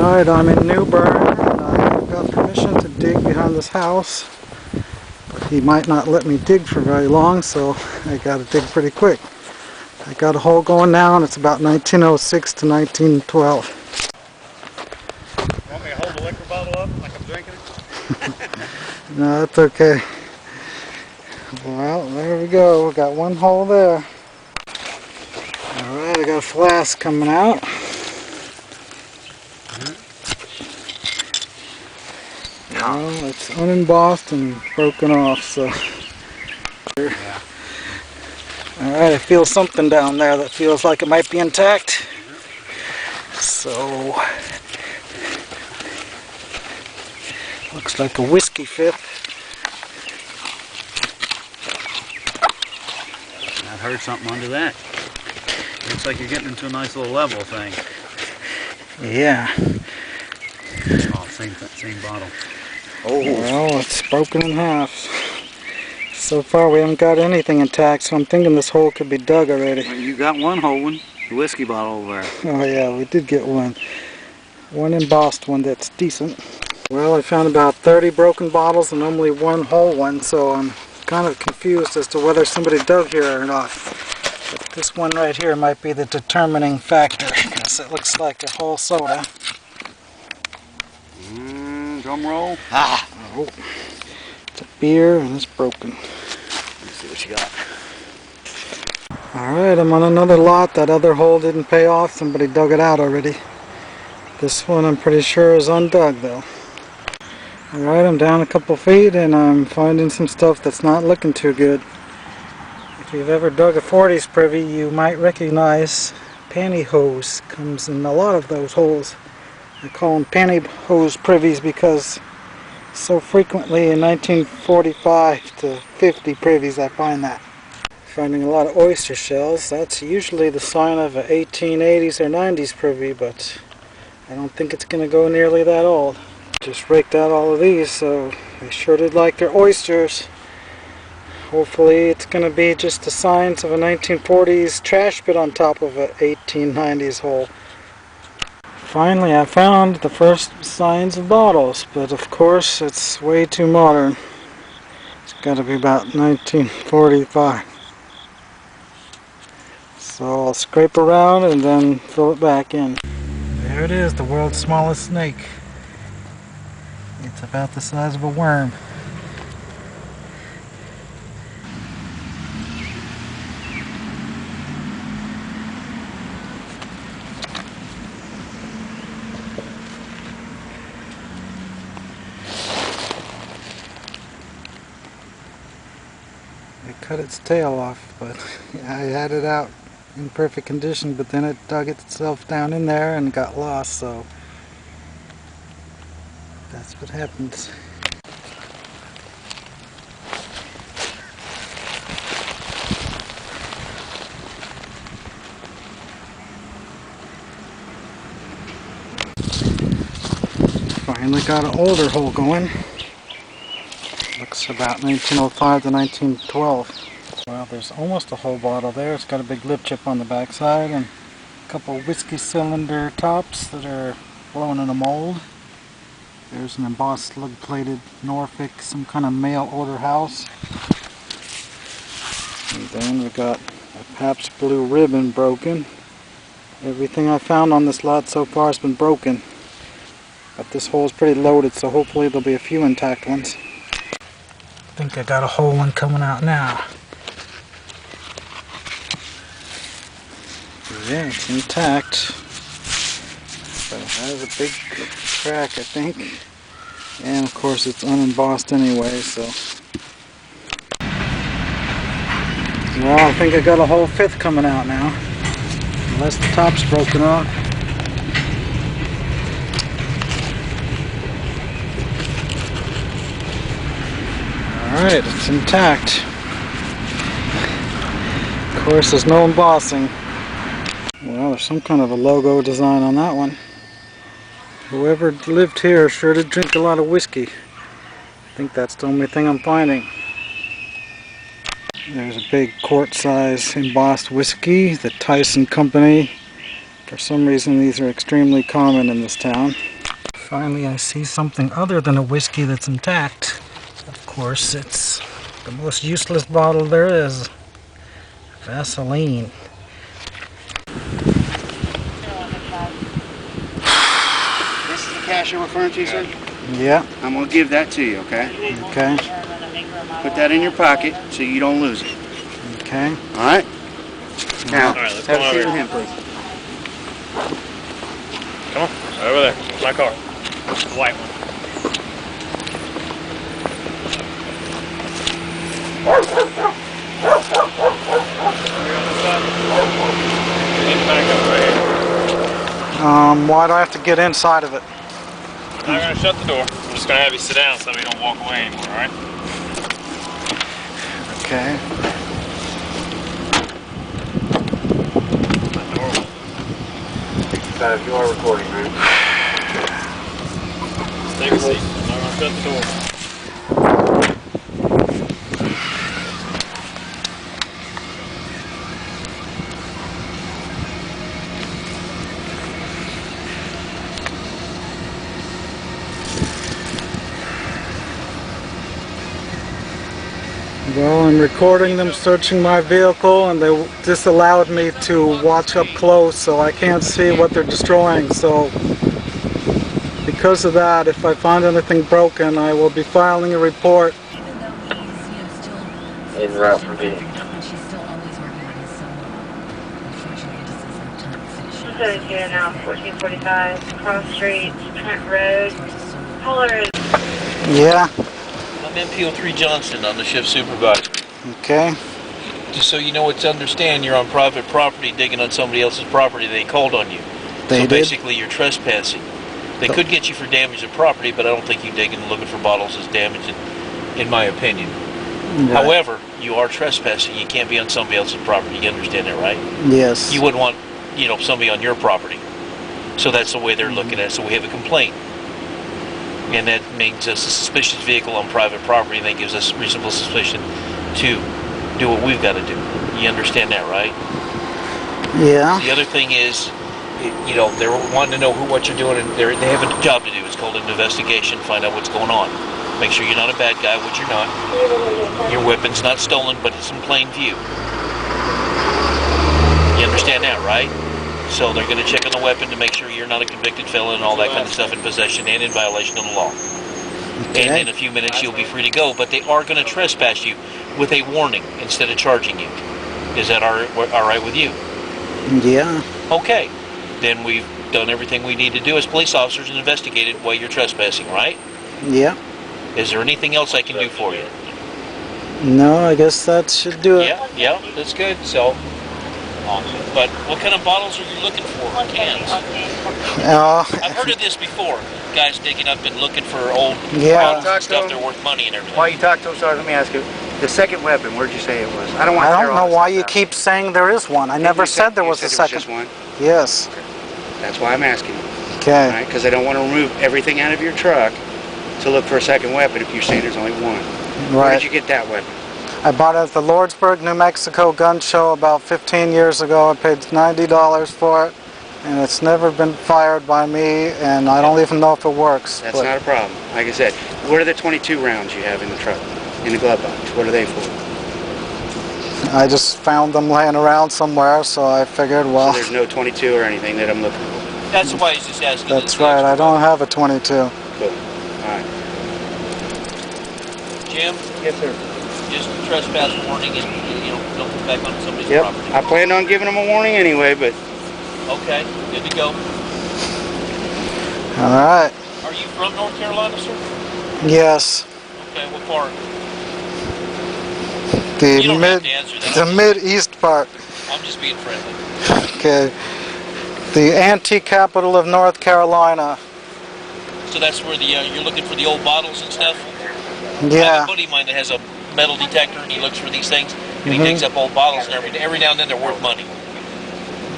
Alright, I'm in Newburn, and I've got permission to dig behind this house, but he might not let me dig for very long, so I gotta dig pretty quick. I got a hole going now, and it's about 1906 to 1912. Want me to hold the liquor bottle up like I'm drinking it? No, that's okay. Well, there we go. We got one hole there. Alright, I got a flask coming out. Well, it's unembossed and broken off, so. Yeah. Alright, I feel something down there that feels like it might be intact. So, looks like a whiskey fifth. I've heard something under that. Looks like you're getting into a nice little level thing. Yeah. Oh, same bottle. Oh, well, it's broken in half. So far we haven't got anything intact, so I'm thinking this hole could be dug already. Well, you got one whole one, the whiskey bottle over there. Oh yeah, we did get one. One embossed one that's decent. Well, I found about 30 broken bottles and only one whole one, so I'm kind of confused as to whether somebody dug here or not. But this one right here might be the determining factor, because it looks like a whole soda. Drum roll. Ah! Oh. It's a beer and it's broken. Let's see what you got. Alright, I'm on another lot. That other hole didn't pay off. Somebody dug it out already. This one I'm pretty sure is undug though. Alright, I'm down a couple feet and I'm finding some stuff that's not looking too good. If you've ever dug a 40s privy, you might recognize pantyhose. Comes in a lot of those holes. I call them pantyhose privies because so frequently in 1945 to 50 privies I find that. Finding a lot of oyster shells. That's usually the sign of an 1880s or 90s privy, but I don't think it's going to go nearly that old. Just raked out all of these, so they sure did like their oysters. Hopefully it's going to be just the signs of a 1940s trash pit on top of an 1890s hole. Finally I found the first signs of bottles, but of course it's way too modern. It's got to be about 1945. So I'll scrape around and then fill it back in. There it is, the world's smallest snake. It's about the size of a worm. It cut its tail off, but I had it out in perfect condition, but then it dug itself down in there and got lost, so that's what happens. Finally got an older hole going. Looks about 1905 to 1912. Well, there's almost a whole bottle there. It's got a big lip chip on the backside and a couple whiskey cylinder tops that are blown in a mold. There's an embossed slug-plated Norfolk, some kind of mail order house. And then we got a Pabst Blue Ribbon broken. Everything I found on this lot so far has been broken. But this hole is pretty loaded, so hopefully there'll be a few intact ones. I think I got a whole one coming out now. Yeah, it's intact. But it has a big crack, I think. And of course it's unembossed anyway, so. Well, I think I got a whole fifth coming out now. Unless the top's broken off. Alright, it's intact. Of course, there's no embossing. Well, there's some kind of a logo design on that one. Whoever lived here sure did drink a lot of whiskey. I think that's the only thing I'm finding. There's a big quart-size embossed whiskey, the Tyson Company. For some reason, these are extremely common in this town. Finally, I see something other than a whiskey that's intact. Of course, it's the most useless bottle there is. Vaseline. This is the cash you're referring to, sir? Yeah. I'm going to give that to you, okay? Okay. Put that in your pocket so you don't lose it. Okay. All right? Now, All right, let's have go a seat over with here. him, please. Come on, right over there. It's my car. The white one. Why do I have to get inside of it? I'm not gonna shut the door. I'm just gonna have you sit down so we don't walk away anymore, alright? Okay. You are recording, right? Just take a seat. I'm not gonna shut the door. Well, I'm recording them searching my vehicle, and they disallowed me to watch up close, so I can't see what they're destroying. So, because of that, if I find anything broken, I will be filing a report. Even though he's, still En route for me. she's still always working on his solo. Unfortunately, it just isn't time to finish. So here now, 1445 Cross Street, Trent Road. Caller is Yeah. I'm MPO3 Johnson. I'm the shift supervisor. Okay. Just so you know, it's understand you're on private property digging on somebody else's property. They called on you. They so did? basically you're trespassing. They could get you for damage of property, but I don't think you digging and looking for bottles is damage in my opinion. Right. However, you are trespassing. You can't be on somebody else's property. You understand that, right? Yes. You wouldn't want, somebody on your property. So that's the way they're looking at it. So we have a complaint. And that makes us a suspicious vehicle on private property, and that gives us reasonable suspicion to do what we've got to do. You understand that, right? Yeah. The other thing is, they're wanting to know what you're doing, and they have a job to do. It's called an investigation, find out what's going on. Make sure you're not a bad guy, which you're not. Your weapon's not stolen, but it's in plain view. You understand that, right? So they're going to check on the weapon to make sure you're not a convicted felon and all that kind of stuff in possession and in violation of the law. Okay. And in a few minutes you'll be free to go, but they are going to trespass you with a warning instead of charging you. Is that all right with you? Yeah. Okay. Then we've done everything we need to do as police officers and investigated why you're trespassing, right? Yeah. Is there anything else I can do for you? No, I guess that should do it. Yeah, that's good. So, but what kind of bottles are you looking for? Cans? I've heard of this before. Guys digging up and looking for old bottles and stuff. They're worth money and everything. While you talk to him, sorry, let me ask you. The second weapon, where'd you say it was? I don't know why you keep saying there is one. I never said there was a second. Just one? Yes. That's why I'm asking you. Okay. Right? Because I don't want to remove everything out of your truck to look for a second weapon if you're saying there's only one. Where Right. did you get that weapon? I bought it at the Lordsburg, New Mexico gun show about 15 years ago. I paid $90 for it, and it's never been fired by me, and I don't even know if it works. That's not a problem. Like I said, what are the 22 rounds you have in the truck, in the glove box? What are they for? I just found them laying around somewhere, so I figured, well, So there's no 22 or anything that I'm looking for. That's why he's just asking. that's right, I don't have a 22. Cool. All right. Jim, Yes, sir. just trespass warning and don't come back on somebody's Yep. property. I planned on giving them a warning anyway, but Okay, good to go. All right. Are you from North Carolina, sir? Yes. Okay, what part? The You don't have to answer that. the mid-east part. I'm just being friendly. Okay. The anti-capital of North Carolina. So that's where you're looking for the old bottles and stuff? I have Yeah. a buddy of mine that has a metal detector and he looks for these things and he digs up old bottles and every now and then they're worth money.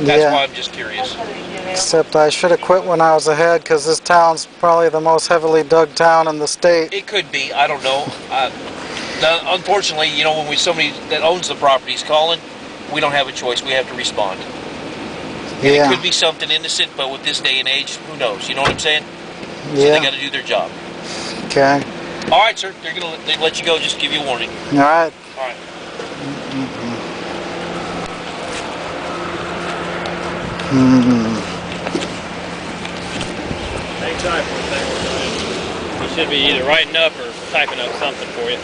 That's Yeah. why I'm just curious. Except I should have quit when I was ahead, because this town's probably the most heavily dug town in the state. It could be, I don't know. Unfortunately, when somebody that owns the property is calling, we don't have a choice. We have to respond. And it Yeah. could be something innocent, but with this day and age, who knows? You know what I'm saying? So they Yeah. got to do their job. Okay. All right, sir. They let you go. Just give you a warning. All right. All right. Hang tight for a second. He should be either writing up or typing up something for you.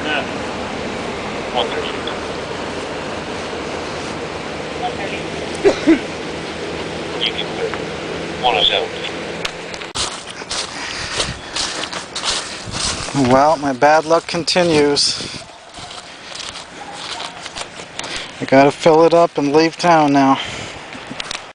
No. 130. You can 107. Well, my bad luck continues. I gotta fill it up and leave town now.